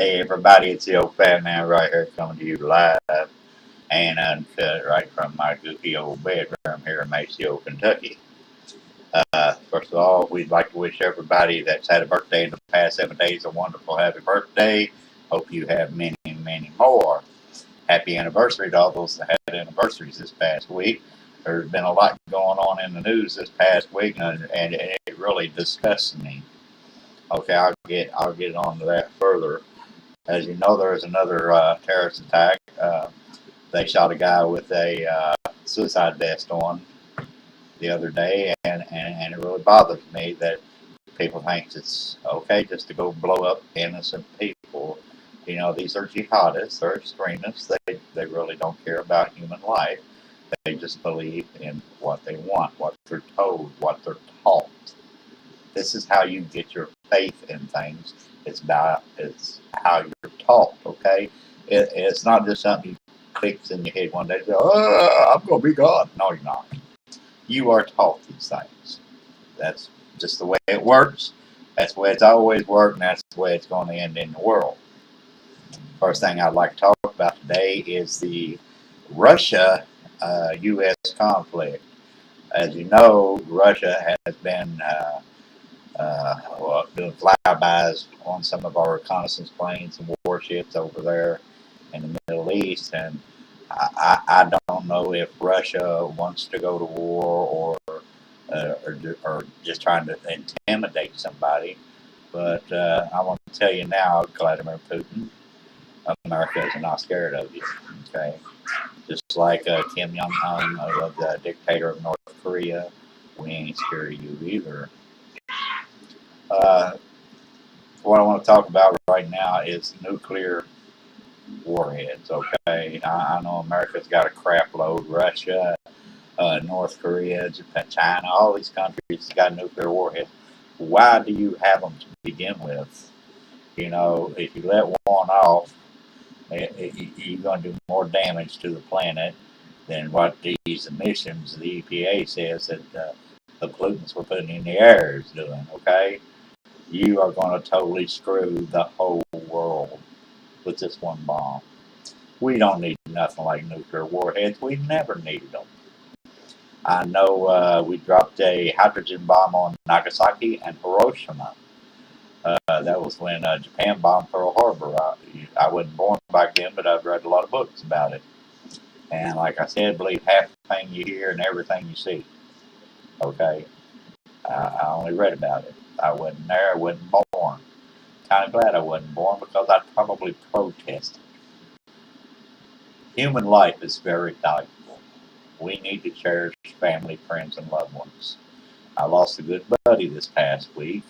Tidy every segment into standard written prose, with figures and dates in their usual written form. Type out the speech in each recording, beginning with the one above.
Hey everybody, it's the old Fatman right here coming to you live and uncut right from my goofy old bedroom here in Maceo, Kentucky. First of all, we'd like to wish everybody that's had a birthday in the past 7 days a wonderful happy birthday. Hope you have many, many more. Happy anniversary to all those that had anniversaries this past week. There's been a lot going on in the news this past week, and it really disgusts me. Okay, I'll get on to that further. As you know, there was another terrorist attack. They shot a guy with a suicide vest on the other day, and it really bothers me that people think it's okay just to go blow up innocent people. You know, these are jihadists, they're extremists, they really don't care about human life. They just believe in what they want, what they're told, what they're taught. This is how you get your faith in things. It's how you're taught. Okay, it's not just something you fix in your head one day. And go, oh, I'm gonna be God. No, you're not. You are taught these things. That's just the way it works. That's the way it's always worked, and that's the way it's going to end in the world. First thing I'd like to talk about today is the Russia U.S. conflict. As you know, Russia has been doing flybys on some of our reconnaissance planes and warships over there in the Middle East. And I don't know if Russia wants to go to war or just trying to intimidate somebody. But I want to tell you now, Vladimir Putin, America is not scared of you. Okay, just like Kim Jong Un, the dictator of North Korea, we ain't scared of you either. Uh, what I want to talk about right now is nuclear warheads. Okay, I know America's got a crap load. Russia, North Korea, Japan, China, all these countries got nuclear warheads. Why do you have them to begin with? You know, if you let one off, you're going to do more damage to the planet than what these emissions, the EPA says that the pollutants we're putting in the air is doing. Okay, you are going to totally screw the whole world with this one bomb. We don't need nothing like nuclear warheads. We never needed them. I know we dropped a hydrogen bomb on Nagasaki and Hiroshima. That was when Japan bombed Pearl Harbor. I wasn't born back then, but I've read a lot of books about it. And like I said, believe half the thing you hear and everything you see. Okay, I only read about it. I wasn't there. I wasn't born. Kind of glad I wasn't born because I'd probably protest. Human life is very valuable. We need to cherish family, friends, and loved ones. I lost a good buddy this past week.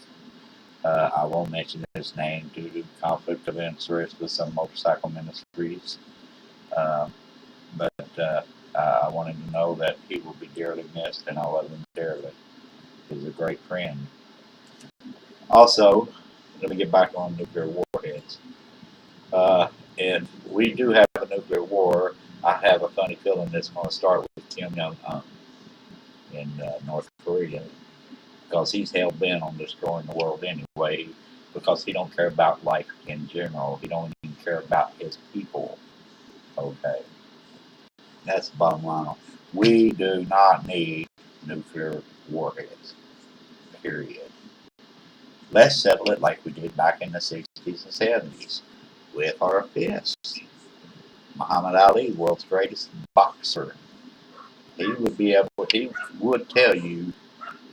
I won't mention his name due to conflict of interest with some motorcycle ministries. Uh, but I want him to know that he will be dearly missed, and I love him dearly. He's a great friend. Also, let me get back on nuclear warheads. Uh, and we do have a nuclear war. I have a funny feeling it's going to start with Kim Jong Un in North Korea because he's hell bent on destroying the world anyway. Because he don't care about life in general. He don't even care about his people. Okay, that's the bottom line. We do not need nuclear warheads. Period. Let's settle it like we did back in the 60s and 70s with our fists. Muhammad Ali, world's greatest boxer, he would tell you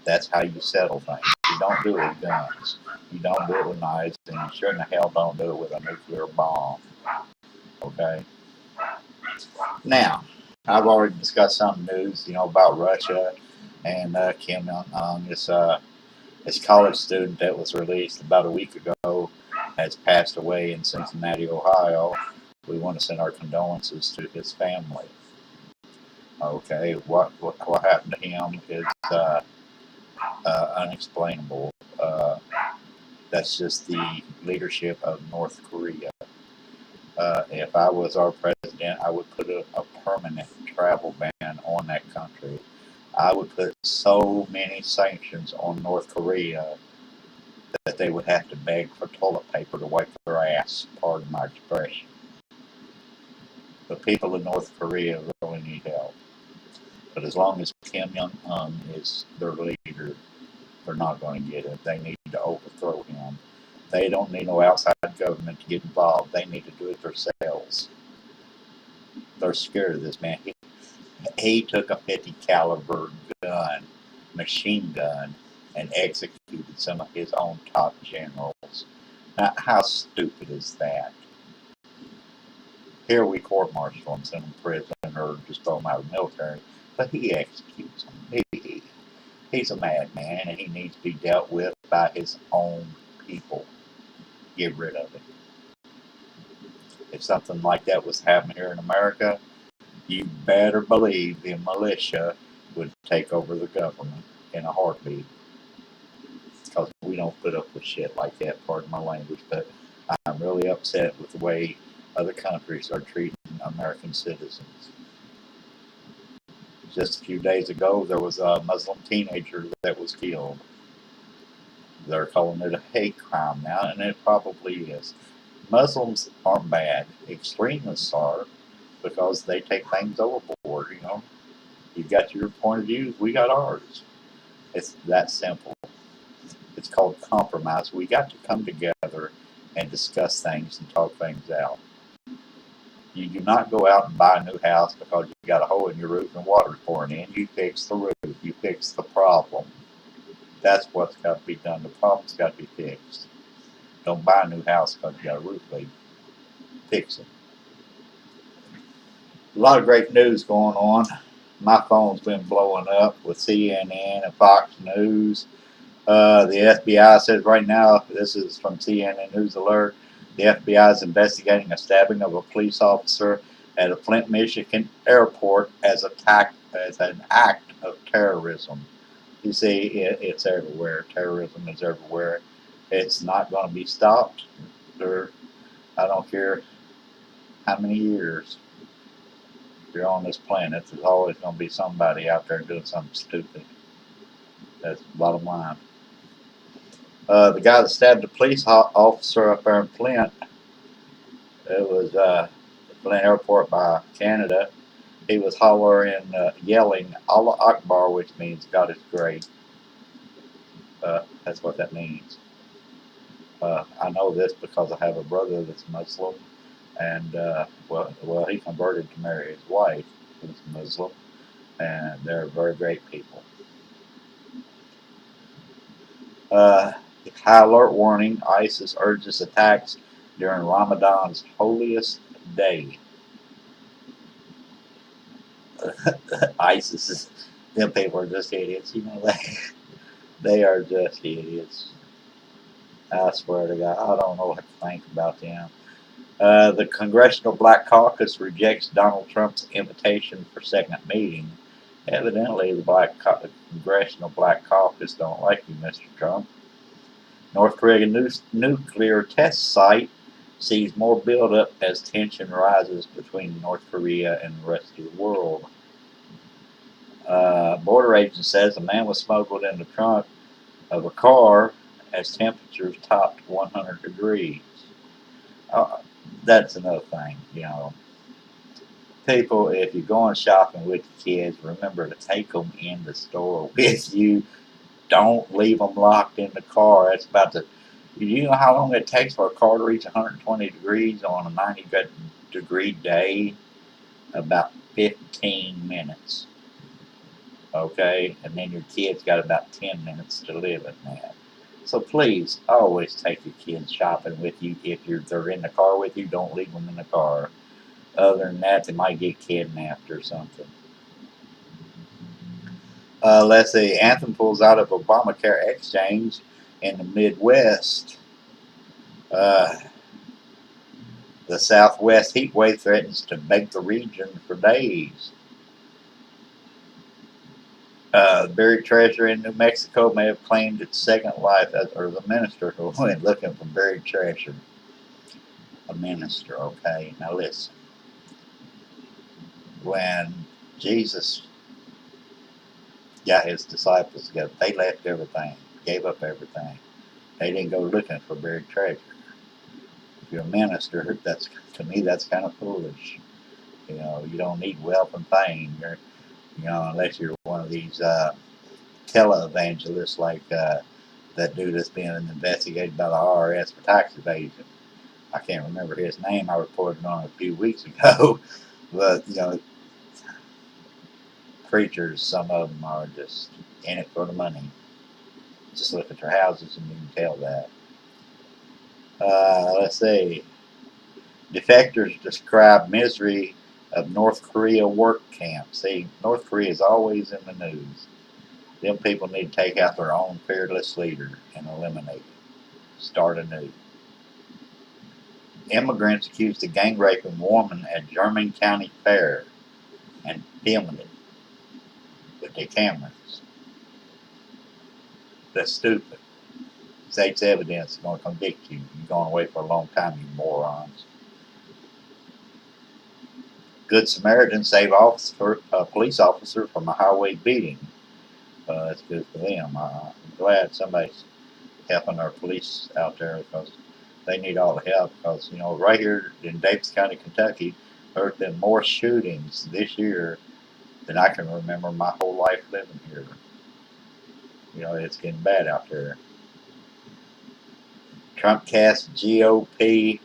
that's how you settle things. You don't do it with guns. You don't do it with knives, and you sure in the hell don't do it with a nuclear bomb. Okay? Now, I've already discussed some news, about Russia and Kim Jong Un. This college student that was released about a week ago has passed away in Cincinnati, Ohio. We want to send our condolences to his family. Okay, what happened to him is unexplainable. That's just the leadership of North Korea. If I was our president, I would put a permanent travel ban on that country. I would put so many sanctions on North Korea that they would have to beg for toilet paper to wipe their ass, pardon my expression. The people in North Korea really need help. But as long as Kim Jong-un is their leader, they're not going to get it. They need to overthrow him. They don't need no outside government to get involved. They need to do it themselves. They're scared of this man. He took a 50 caliber gun, machine gun, and executed some of his own top generals. Now, how stupid is that? Here we court martial him, send him to prison, or just throw him out of the military, but he executes them. He's a madman, and he needs to be dealt with by his own people. Get rid of it. If something like that was happening here in America, you better believe the militia would take over the government in a heartbeat. Because we don't put up with shit like that, pardon my language, but I'm really upset with the way other countries are treating American citizens. Just a few days ago, there was a Muslim teenager that was killed. They're calling it a hate crime now, and it probably is. Muslims aren't bad. Extremists are, because they take things overboard, you know. You've got your point of view, we got ours. It's that simple. It's called compromise. We got to come together and discuss things and talk things out. You do not go out and buy a new house because you got a hole in your roof and water's pouring in. You fix the roof. You fix the problem. That's what's got to be done. The problem's got to be fixed. Don't buy a new house because you got a roof leak. Fix it. A lot of great news going on. My phone's been blowing up with CNN and Fox News. The FBI says right now, this is from CNN News Alert, the FBI is investigating a stabbing of a police officer at a Flint, Michigan airport as an act of terrorism. You see, it's everywhere. Terrorism is everywhere. It's not going to be stopped. I don't care how many years you're on this planet, there's always going to be somebody out there doing something stupid. That's the bottom line. The guy that stabbed the police officer up there in Flint, it was Flint Airport by Canada. He was hollering, yelling, Allah Akbar, which means God is great. That's what that means. I know this because I have a brother that's Muslim, and he converted to marry his wife, who's Muslim, and they're very great people. High alert warning: ISIS urges attacks during Ramadan's holiest day. ISIS is, them people are just idiots, you know. They are just idiots. I swear to God, I don't know what to think about them. The Congressional Black Caucus rejects Donald Trump's invitation for second meeting. Evidently, the Congressional Black Caucus don't like you, Mr. Trump. North Korea nuclear test site sees more buildup as tension rises between North Korea and the rest of the world. Border agent says a man was smuggled in the trunk of a car as temperatures topped 100 degrees. Uh, that's another thing, you know. People, if you're going shopping with your kids, remember to take them in the store with you. Don't leave them locked in the car. It's about to. You know how long it takes for a car to reach 120 degrees on a 90-degree day? About 15 minutes. Okay? And then your kid's got about 10 minutes to live in that. So please, always take your kids shopping with you. If they're in the car with you, don't leave them in the car. Other than that, they might get kidnapped or something. Let's see. Anthem pulls out of Obamacare exchange in the Midwest. Uh, the Southwest heat wave threatens to bake the region for days. Buried treasure in New Mexico may have claimed its second life, or the minister who went looking for buried treasure. A minister, okay? Now listen. When Jesus got his disciples together, they left everything, gave up everything. They didn't go looking for buried treasure. If you're a minister, that's to me that's kind of foolish. You don't need wealth and fame. Unless you're one of these televangelists like that dude that's being investigated by the IRS for tax evasion. I can't remember his name. I reported on it a few weeks ago. But preachers, some of them are just in it for the money. Just look at their houses and you can tell that. Let's see. Defectors describe misery of North Korea work camp. See, North Korea is always in the news. Them people need to take out their own fearless leader and eliminate it. Start anew. Immigrants accused of gang raping woman at German County Fair and filming it with their cameras. That's stupid. State's evidence is going to convict you. You're going away for a long time, you morons. Good Samaritan save a police officer from a highway beating. That's good for them. I'm glad somebody's helping our police out there because they need all the help. Because right here in Davis County, Kentucky, there have been more shootings this year than I can remember my whole life living here. It's getting bad out there. Trump casts GOP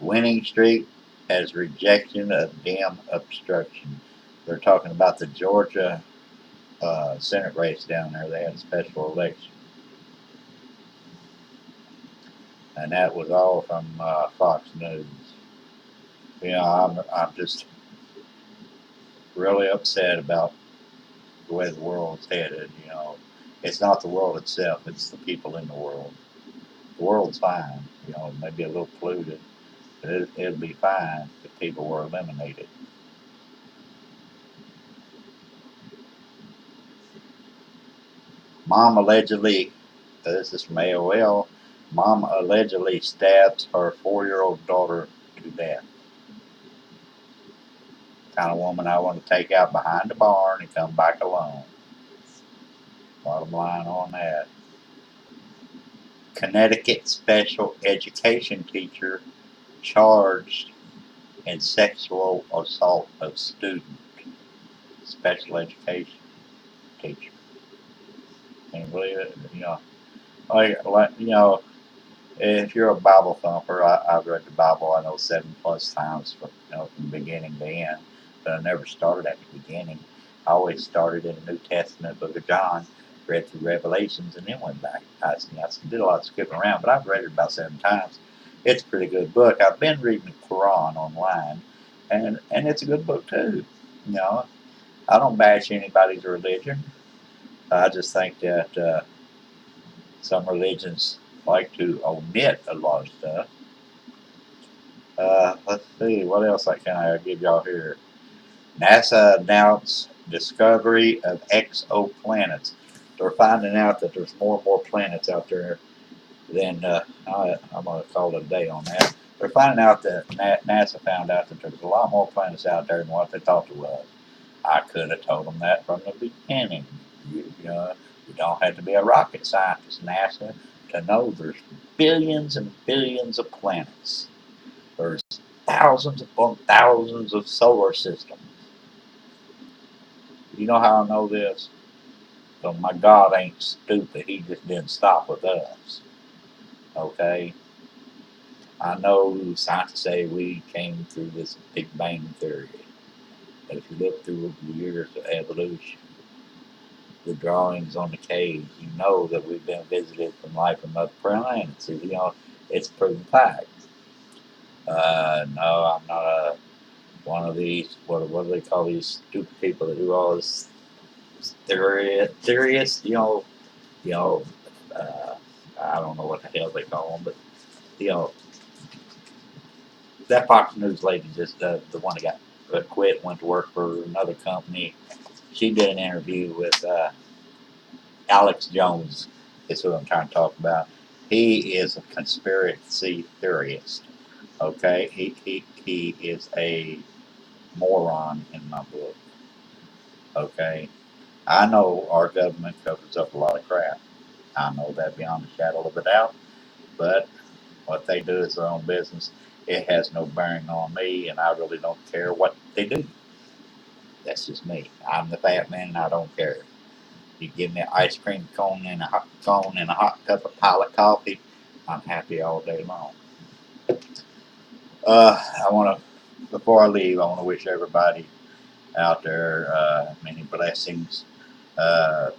winning streak as rejection of Dem obstruction. They're talking about the Georgia Senate race down there. They had a special election. And that was all from Fox News. I'm just really upset about the way the world's headed. It's not the world itself; it's the people in the world. The world's fine. It may be a little polluted, but it'll be fine if people were eliminated. Mom allegedly, this is from AOL. Mom allegedly stabs her 4-year-old daughter to death. Kind of woman I want to take out behind the barn and come back alone. Bottom line on that. Connecticut special education teacher charged in sexual assault of student. Special education teacher. Can you believe it? If you're a Bible thumper, I've read the Bible, I know 7+ times from beginning to end, but I never started at the beginning. I always started in the New Testament, book of John, read through Revelations, and then went back. I did a lot of skipping around, but I've read it about 7 times. It's a pretty good book. I've been reading the Quran online, and it's a good book too. You know, I don't bash anybody's religion. I just think that some religions like to omit a lot of stuff. Let's see, what else can I give y'all here? NASA announced discovery of exoplanets. They're finding out that there's more and more planets out there than I'm going to call it a day on that. They're finding out that NASA found out that there's a lot more planets out there than what they thought there was. I could have told them that from the beginning. You don't have to be a rocket scientist, NASA, to know there's billions and billions of planets. There's thousands upon thousands of solar systems. You know how I know this? So my God ain't stupid. He just didn't stop with us. Okay? I know scientists say we came through this Big Bang theory. But if you look through the years of evolution, the drawings on the cage, you know that we've been visited from life from other planets. It's proven fact. No, I'm not one of these. What do they call these stupid people that do all this theorists? You know. Uh, I don't know what the hell they call them, but you know that Fox News lady, just the one that got quit, went to work for another company. She did an interview with Alex Jones. Is who I'm trying to talk about. He is a conspiracy theorist. Okay, he is a moron in my book. Okay, I know our government covers up a lot of crap. I know that beyond a shadow of a doubt, but what they do is their own business. It has no bearing on me, and I really don't care what they do. That's just me. I'm the fat man, and I don't care. You give me an ice cream cone and a hot cup of pile of coffee, I'm happy all day long. I want to, before I leave, I want to wish everybody out there many blessings. Uh,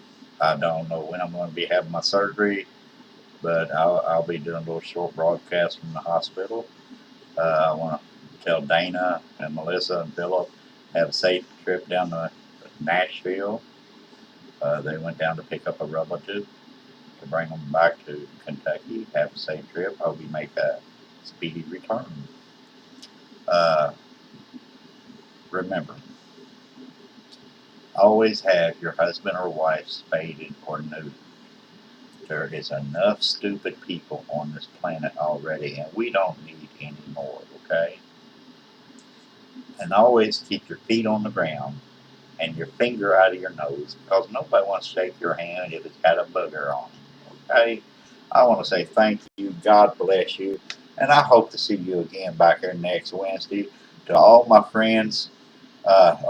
I don't know when I'm going to be having my surgery, but I'll be doing a little short broadcast from the hospital. I want to tell Dana and Melissa and Philip have a safe trip down to Nashville. They went down to pick up a relative to bring them back to Kentucky. Have a safe trip. Hope you make a speedy return. Uh, Remember, always have your husband or wife spaded or neutered. There is enough stupid people on this planet already, and we don't need any more, okay? And always keep your feet on the ground and your finger out of your nose because nobody wants to shake your hand if it's got a booger on it, okay? I want to say thank you, God bless you, and I hope to see you again back here next Wednesday. To all my friends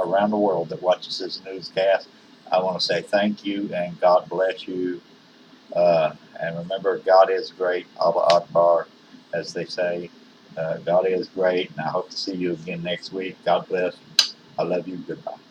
around the world that watches this newscast, I want to say thank you and God bless you. And remember, God is great. Allah Akbar, as they say. God is great, and I hope to see you again next week. God bless. I love you. Goodbye.